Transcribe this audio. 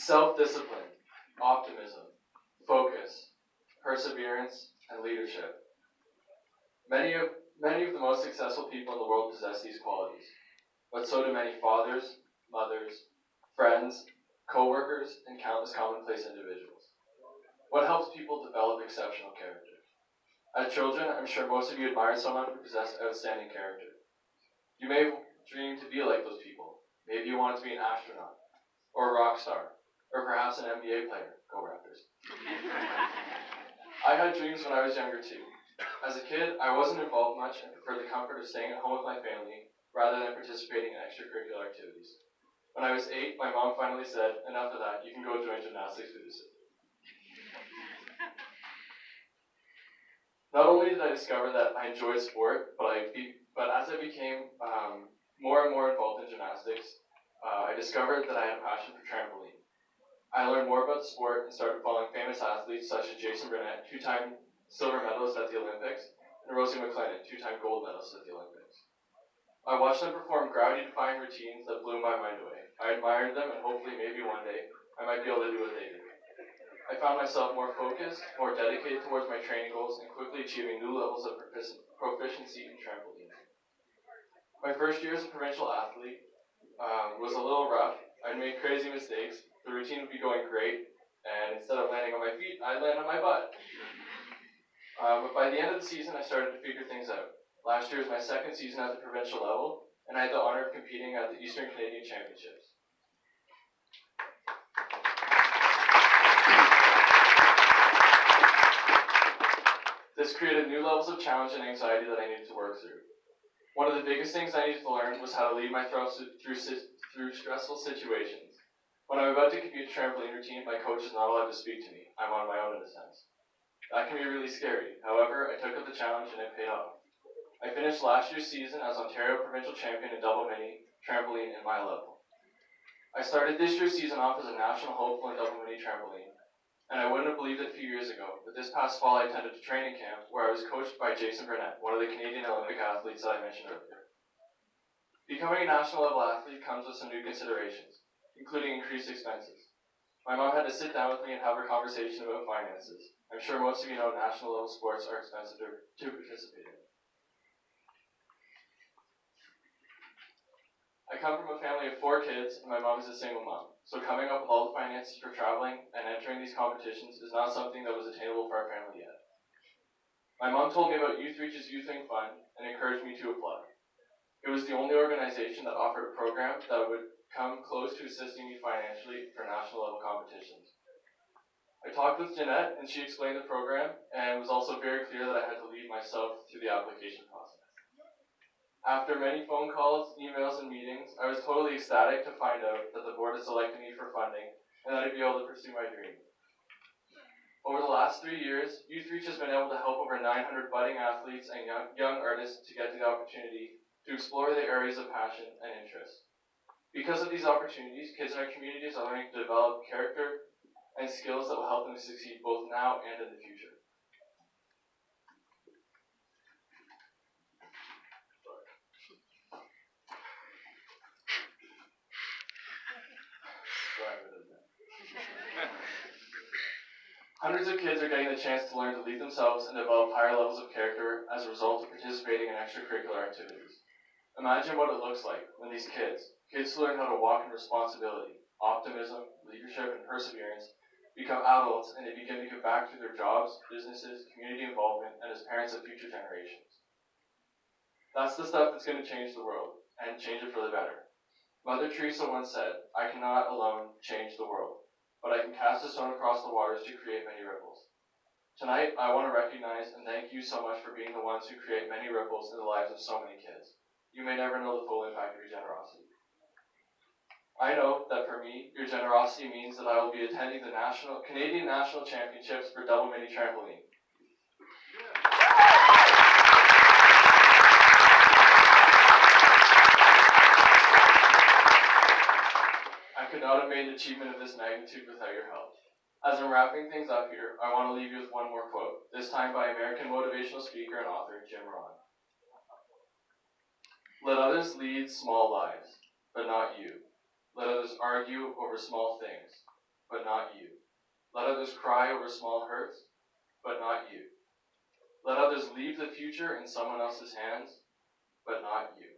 self-discipline, optimism, focus, perseverance, and leadership. Many of the most successful people in the world possess these qualities, but so do many fathers, mothers, friends, co-workers, and countless commonplace individuals. What helps people develop exceptional character? As children, I'm sure most of you admired someone who possessed outstanding character. You may have dreamed to be like those people. Maybe you wanted to be an astronaut, or a rock star, or perhaps an NBA player. Go Raptors. I had dreams when I was younger too. As a kid, I wasn't involved much and preferred the comfort of staying at home with my family rather than participating in extracurricular activities. When I was 8, my mom finally said, enough of that, you can go join gymnastics with us. Not only did I discover that I enjoyed sport, but as I became more and more involved in gymnastics, I discovered that I had a passion for trampoline. I learned more about the sport and started following famous athletes such as Jason Burnett, 2-time silver medalist at the Olympics, and Rosie McLennan, 2-time gold medalist at the Olympics. I watched them perform gravity-defying routines that blew my mind away. I admired them, and hopefully maybe one day I might be able to do what they do. I found myself more focused, more dedicated towards my training goals, and quickly achieving new levels of proficiency in trampoline. My first year as a provincial athlete was a little rough. I'd made crazy mistakes. The routine would be going great, and instead of landing on my feet, I'd land on my butt. But by the end of the season, I started to figure things out. Last year was my second season at the provincial level, and I had the honor of competing at the Eastern Canadian Championships. This created new levels of challenge and anxiety that I needed to work through. One of the biggest things I needed to learn was how to lead myself through stressful situations. When I'm about to compete a trampoline routine, my coach is not allowed to speak to me. I'm on my own in a sense. That can be really scary. However, I took up the challenge and it paid off. I finished last year's season as Ontario Provincial Champion in double mini trampoline in my level. I started this year's season off as a national hopeful in double mini trampoline. And I wouldn't have believed it a few years ago, but this past fall I attended a training camp where I was coached by Jason Burnett, one of the Canadian Olympic athletes that I mentioned earlier. Becoming a national level athlete comes with some new considerations, including increased expenses. My mom had to sit down with me and have a conversation about finances. I'm sure most of you know national level sports are expensive to participate in. I come from a family of 4 kids, and my mom is a single mom, so coming up with all the finances for traveling and entering these competitions is not something that was attainable for our family yet. My mom told me about Youth Reach's Youth Wing Fund and encouraged me to apply. It was the only organization that offered a program that would come close to assisting me financially for national level competitions. I talked with Jeanette, and she explained the program, and it was also very clear that I had to lead myself through the application process. After many phone calls, emails, and meetings, I was totally ecstatic to find out that the board had selected me for funding and that I'd be able to pursue my dream. Over the last 3 years, Youth Reach has been able to help over 900 budding athletes and young artists to get the opportunity to explore their areas of passion and interest. Because of these opportunities, kids in our communities are learning to develop character and skills that will help them to succeed both now and in the future. Hundreds of kids are getting the chance to learn to lead themselves and develop higher levels of character as a result of participating in extracurricular activities. Imagine what it looks like when these kids who learn how to walk in responsibility, optimism, leadership, and perseverance, become adults and they begin to give back to their jobs, businesses, community involvement, and as parents of future generations. That's the stuff that's going to change the world, and change it for the better. Mother Teresa once said, "I cannot alone change the world, but I can cast a stone across the waters to create many ripples." Tonight, I want to recognize and thank you so much for being the ones who create many ripples in the lives of so many kids. You may never know the full impact of your generosity. I know that for me, your generosity means that I will be attending the Canadian National Championships for double mini trampoline. I could not have made an achievement of this magnitude without your help. As I'm wrapping things up here, I want to leave you with one more quote, this time by American motivational speaker and author Jim Rohn. "Let others lead small lives, but not you. Let others argue over small things, others cry over small hurts, but not you. Let others leave the future in someone else's hands, but not you.